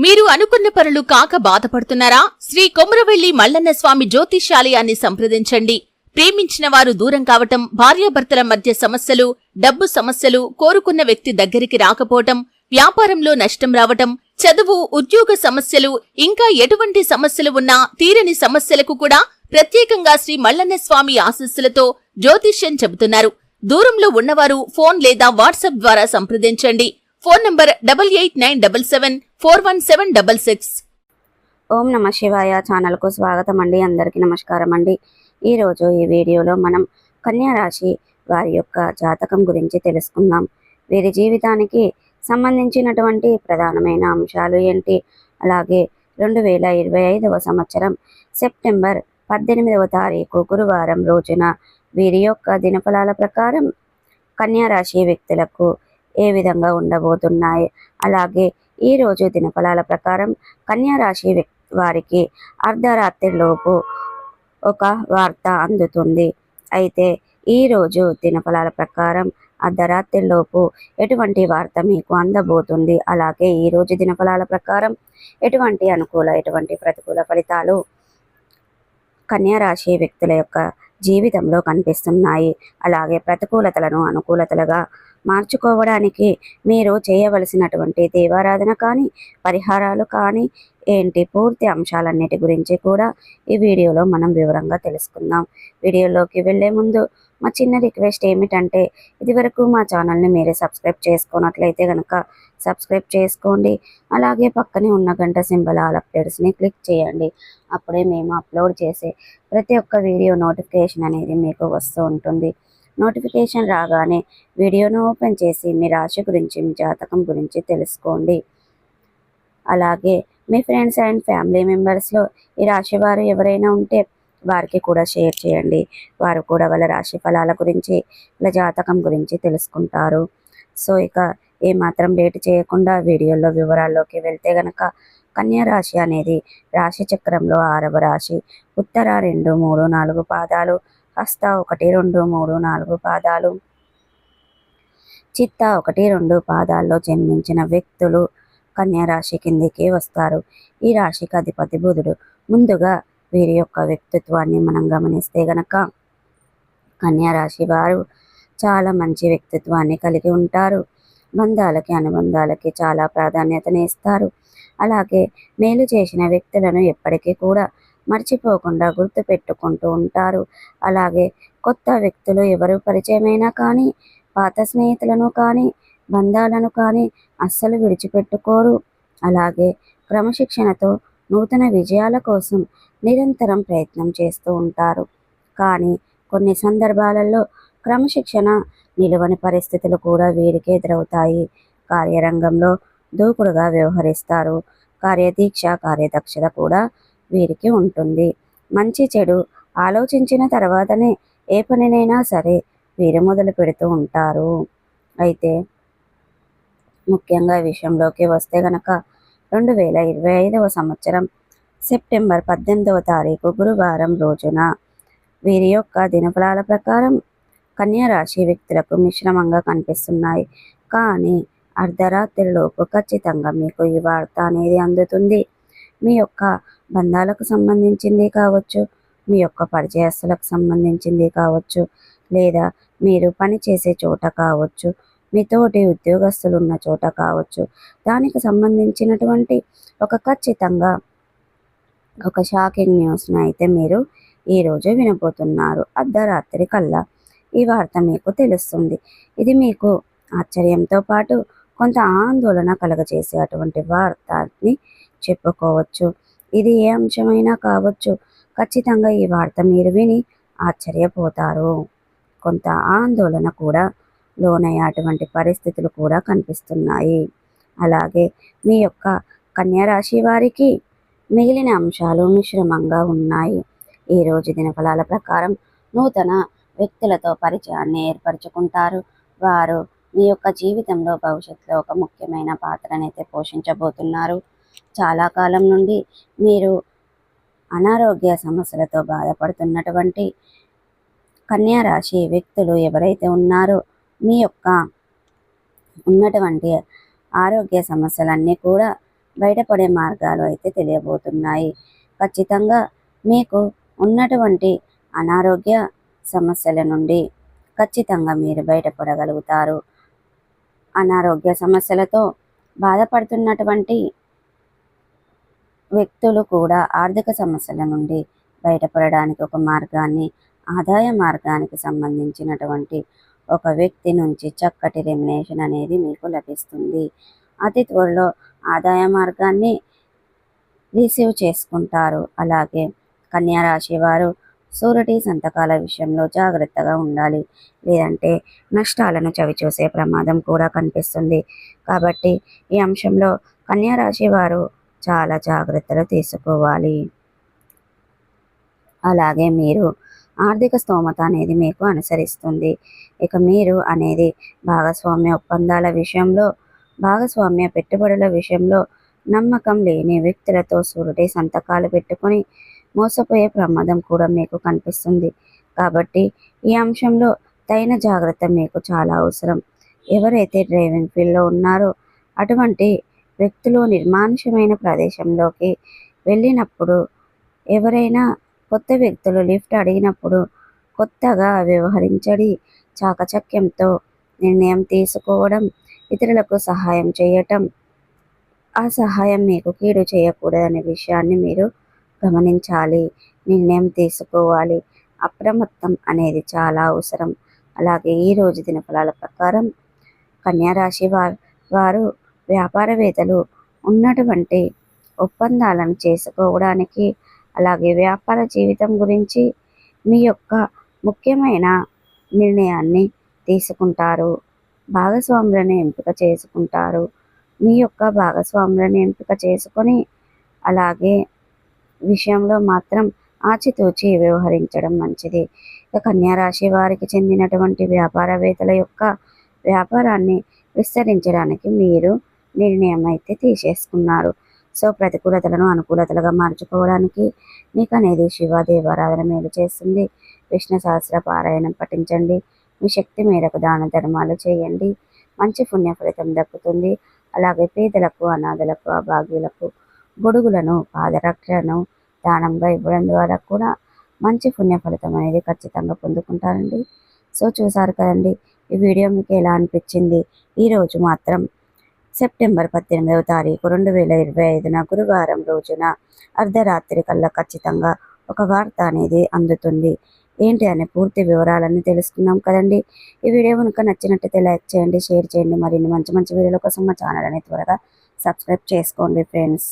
మీరు అనుకున్న పనులు కాక బాధపడుతున్నారా? శ్రీ కొమరవెల్లి మల్లన్న స్వామి జ్యోతిష్యాలయాన్ని సంప్రదించండి. ప్రేమించిన వారు దూరం కావటం, భార్యాభర్తల మధ్య సమస్యలు, డబ్బు సమస్యలు, కోరుకున్న వ్యక్తి దగ్గరికి రాకపోవటం, వ్యాపారంలో నష్టం రావటం, చదువు, ఉద్యోగ సమస్యలు, ఇంకా ఎటువంటి సమస్యలు ఉన్నా తీరని సమస్యలకు కూడా ప్రత్యేకంగా శ్రీ మల్లన్న స్వామి ఆశీస్సులతో జ్యోతిష్యం చెబుతున్నారు. దూరంలో ఉన్నవారు ఫోన్ లేదా వాట్సాప్ ద్వారా సంప్రదించండి. Phone number 8897741766. ఓం నమ శివాయ ఛానల్కు స్వాగతం అండి. అందరికీ నమస్కారం అండి. ఈరోజు ఈ వీడియోలో మనం కన్యా రాశి వారి యొక్క జాతకం గురించి తెలుసుకుందాం. వీరి జీవితానికి సంబంధించినటువంటి ప్రధానమైన అంశాలు ఏంటి, అలాగే 2025వ సంవత్సరం సెప్టెంబర్ 18వ తారీఖు గురువారం రోజున వీరి యొక్క దినఫలాల ప్రకారం కన్యా రాశి వ్యక్తులకు ఏ విధంగా ఉండబోతున్నాయి, అలాగే ఈరోజు దినఫలాల ప్రకారం కన్యా రాశి వారికి అర్ధరాత్రిలోపు ఒక వార్త అందుతుంది. అయితే ఈరోజు దినఫలాల ప్రకారం అర్ధరాత్రిలోపు ఎటువంటి వార్త మీకు అందబోతుంది, అలాగే ఈరోజు దినఫలాల ప్రకారం ఎటువంటి అనుకూల ఎటువంటి ప్రతికూల ఫలితాలు కన్యా రాశి వ్యక్తుల యొక్క జీవితంలో కనిపిస్తున్నాయి, అలాగే ప్రతికూలతలను అనుకూలతలుగా మార్చుకోవడానికి మీరు చేయవలసినటువంటి దేవారాధన కానీ పరిహారాలు కానీ ఏంటి, పూర్తి అంశాలన్నిటి గురించి కూడా ఈ వీడియోలో మనం వివరంగా తెలుసుకుందాం. వీడియోలోకి వెళ్ళే ముందు మా చిన్న రిక్వెస్ట్ ఏమిటంటే, ఇదివరకు మా ఛానల్ని మీరే సబ్స్క్రైబ్ చేసుకున్నట్లయితే కనుక సబ్స్క్రైబ్ చేసుకోండి. అలాగే పక్కనే ఉన్న గంట సింబల్ ఆల్ అప్డేట్స్ని క్లిక్ చేయండి. అప్పుడే మేము అప్లోడ్ చేసే ప్రతి ఒక్క వీడియో నోటిఫికేషన్ అనేది మీకు వస్తూ ఉంటుంది. నోటిఫికేషన్ రాగానే వీడియోను ఓపెన్ చేసి మీ రాశి గురించి, మీ జాతకం గురించి తెలుసుకోండి. అలాగే మీ ఫ్రెండ్స్ అండ్ ఫ్యామిలీ మెంబర్స్లో ఈ రాశి వారు ఎవరైనా ఉంటే వారికి కూడా షేర్ చేయండి. వారు కూడా వాళ్ళ రాశి ఫలాల గురించి, వాళ్ళ జాతకం గురించి తెలుసుకుంటారు. సో ఇక ఏమాత్రం లేట్ చేయకుండా వీడియోలో వివరాల్లోకి వెళ్తే గనక, కన్యా రాశి అనేది రాశి చక్రంలో 6వ రాశి. ఉత్తర 2, 3, 4 పాదాలు, హస్త 1, 2, 3, 4 పాదాలు, చిత్త 1, 2 పాదాల్లో జన్మించిన వ్యక్తులు కన్యా రాశి కిందికి వస్తారు. ఈ రాశికి అధిపతి బుధుడు. ముందుగా వీరి యొక్క వ్యక్తిత్వాన్ని మనం గమనిస్తే గనక, కన్యా రాశి వారు చాలా మంచి వ్యక్తిత్వాన్ని కలిగి ఉంటారు. బంధాలకి, అనుబంధాలకి చాలా ప్రాధాన్యతని ఇస్తారు. అలాగే మేలు చేసిన వ్యక్తులను ఎప్పటికీ కూడా మర్చిపోకుండా గుర్తు పెట్టుకుంటూ ఉంటారు. అలాగే కొత్త వ్యక్తులు ఎవరు పరిచయమైనా కానీ, పాత స్నేహితులను కానీ, బంధాలను కానీ అస్సలు విడిచిపెట్టుకోరు. అలాగే క్రమశిక్షణతో నూతన విజయాల కోసం నిరంతరం ప్రయత్నం చేస్తూ ఉంటారు. కానీ కొన్ని సందర్భాలలో క్రమశిక్షణ నిలువని పరిస్థితులు కూడా వీరికి ఎదురవుతాయి. కార్యరంగంలో దూకుడుగా వ్యవహరిస్తారు. కార్యదీక్ష, కార్యదక్షత కూడా వీరికి ఉంటుంది. మంచి చెడు ఆలోచించిన తర్వాతనే ఏ పనినైనా సరే వీరు మొదలు పెడుతూ ఉంటారు. అయితే ముఖ్యంగా ఈ విషయంలోకి వస్తే గనక, 2025వ సంవత్సరం సెప్టెంబర్ 18వ తారీఖు గురువారం రోజున వీరి యొక్క దినఫలాల ప్రకారం కన్యా రాశి వ్యక్తులకు మిశ్రమంగా కనిపిస్తున్నాయి. కానీ అర్ధరాత్రిలోపు ఖచ్చితంగా మీకు ఈ వార్త అనేది అందుతుంది. మీ యొక్క బంధాలకు సంబంధించింది కావచ్చు, మీ యొక్క పరిచయస్తులకు సంబంధించింది కావచ్చు, లేదా మీరు పనిచేసే చోట కావచ్చు, మీతోటి ఉద్యోగస్తులు ఉన్న చోట కావచ్చు, దానికి సంబంధించినటువంటి ఖచ్చితంగా ఒక షాకింగ్ న్యూస్ను అయితే మీరు ఈరోజు వినబోతున్నారు. అర్ధరాత్రి కల్లా ఈ వార్త మీకు తెలుస్తుంది. ఇది మీకు ఆశ్చర్యంతో పాటు కొంత ఆందోళన కలగజేసే అటువంటి వార్తని చెప్పుకోవచ్చు. ఇది ఏ అంశమైనా కావచ్చు, ఖచ్చితంగా ఈ వార్త మీరు విని ఆశ్చర్యపోతారు. కొంత ఆందోళన కూడా లోనయ్యేటువంటి పరిస్థితులు కూడా కనిపిస్తున్నాయి. అలాగే మీ యొక్క కన్యా రాశి వారికి మిగిలిన అంశాలు మిశ్రమంగా ఉన్నాయి. ఈరోజు దినఫలాల ప్రకారం నూతన వ్యక్తులతో పరిచయాన్ని ఏర్పరచుకుంటారు. వారు మీ యొక్క జీవితంలో భవిష్యత్తులో ఒక ముఖ్యమైన పాత్రనైతే పోషించబోతున్నారు. చాలా కాలం నుండి మీరు అనారోగ్య సమస్యలతో బాధపడుతున్నటువంటి కన్యా రాశి వ్యక్తులు ఎవరైతే ఉన్నారో, మీ యొక్క ఉన్నటువంటి ఆరోగ్య సమస్యలన్నీ కూడా బయటపడే మార్గాలు అయితే తెలియబోతున్నాయి. ఖచ్చితంగా మీకు ఉన్నటువంటి అనారోగ్య సమస్యల నుండి ఖచ్చితంగా మీరు బయటపడగలుగుతారు. అనారోగ్య సమస్యలతో బాధపడుతున్నటువంటి వ్యక్తులు కూడా ఆర్థిక సమస్యల నుండి బయటపడడానికి ఒక మార్గాన్ని, ఆదాయ మార్గానికి సంబంధించినటువంటి ఒక వ్యక్తి నుంచి చక్కటి రెమ్యునేషన్ అనేది మీకు లభిస్తుంది. అతి త్వరలో ఆదాయ మార్గాన్ని రిసీవ్ చేసుకుంటారు. అలాగే కన్యా రాశి వారు షూరిటీ సంతకాల విషయంలో జాగ్రత్తగా ఉండాలి, లేదంటే నష్టాలను చవిచూసే ప్రమాదం కూడా కనిపిస్తుంది. కాబట్టి ఈ అంశంలో కన్యా రాశి వారు చాలా జాగ్రత్తలు తీసుకోవాలి. అలాగే మీరు ఆర్థిక స్తోమత అనేది మీకు అనుసరిస్తుంది. ఇక మీరు అనేది భాగస్వామ్య ఒప్పందాల విషయంలో, భాగస్వామ్య పెట్టుబడుల విషయంలో నమ్మకం లేని వ్యక్తులతో షూరిటీ సంతకాలు పెట్టుకొని మోసపోయే ప్రమాదం కూడా మీకు కనిపిస్తుంది. కాబట్టి ఈ అంశంలో తగిన జాగ్రత్త మీకు చాలా అవసరం. ఎవరైతే డ్రైవింగ్ ఫీల్డ్లో ఉన్నారో అటువంటి వ్యక్తులు నిర్మానుష్యమైన ప్రదేశంలోకి వెళ్ళినప్పుడు, ఎవరైనా కొత్త వ్యక్తులు లిఫ్ట్ అడిగినప్పుడు కొత్తగా వ్యవహరించడి, చాకచక్యంతో నిర్ణయం తీసుకోవడం, ఇతరులకు సహాయం చేయటం, ఆ సహాయం మీకు కీడు చేయకూడదనే విషయాన్ని మీరు గమనించాలి, నిర్ణయం తీసుకోవాలి. అప్రమత్తం అనేది చాలా అవసరం. అలాగే ఈరోజు దినఫలాల ప్రకారం కన్యా రాశి వారు వ్యాపారవేత్తలు ఉన్నటువంటి ఒప్పందాలను చేసుకోవడానికి, అలాగే వ్యాపార జీవితం గురించి మీ యొక్క ముఖ్యమైన నిర్ణయాన్ని తీసుకుంటారు. భాగస్వాములను ఎంపిక చేసుకుంటారు. మీ యొక్క భాగస్వాములను ఎంపిక చేసుకొని అలాగే విషయంలో మాత్రం ఆచితూచి వ్యవహరించడం మంచిది. ఇక కన్యా రాశి వారికి చెందినటువంటి వ్యాపారవేత్తల యొక్క వ్యాపారాన్ని విస్తరించడానికి మీరు నిర్ణయం అయితే తీసేసుకున్నారు. సో ప్రతికూలతలను అనుకూలతలుగా మార్చుకోవడానికి మీకు అనేది శివ దేవారాధన మేలు చేస్తుంది. విష్ణు సహస్ర పారాయణం పఠించండి. మీ శక్తి మేరకు దాన ధర్మాలు చేయండి, మంచి పుణ్య ఫలితం దక్కుతుంది. అలాగే పేదలకు, అనాథలకు, అభాగ్యులకు గొడుగులను, పాదరక్షలను దానంగా ఇవ్వడం ద్వారా కూడా మంచి పుణ్య ఫలితం అనేది ఖచ్చితంగా పొందుకుంటారండి. సో చూసారు కదండి, ఈ వీడియో మీకు ఎలా అనిపించింది? ఈరోజు మాత్రం సెప్టెంబర్ 18వ తారీఖు 2025 గురువారం రోజున అర్ధరాత్రి కల్లా ఖచ్చితంగా ఒక వార్త అనేది అందుతుంది. ఏంటి అనే పూర్తి వివరాలన్నీ తెలుసుకున్నాం కదండి. ఈ వీడియో కనుక నచ్చినట్టయితే లైక్ చేయండి, షేర్ చేయండి. మరిన్ని మంచి మంచి వీడియోల కోసం మా ఛానల్ అనేది త్వరగా సబ్స్క్రైబ్ చేసుకోండి ఫ్రెండ్స్.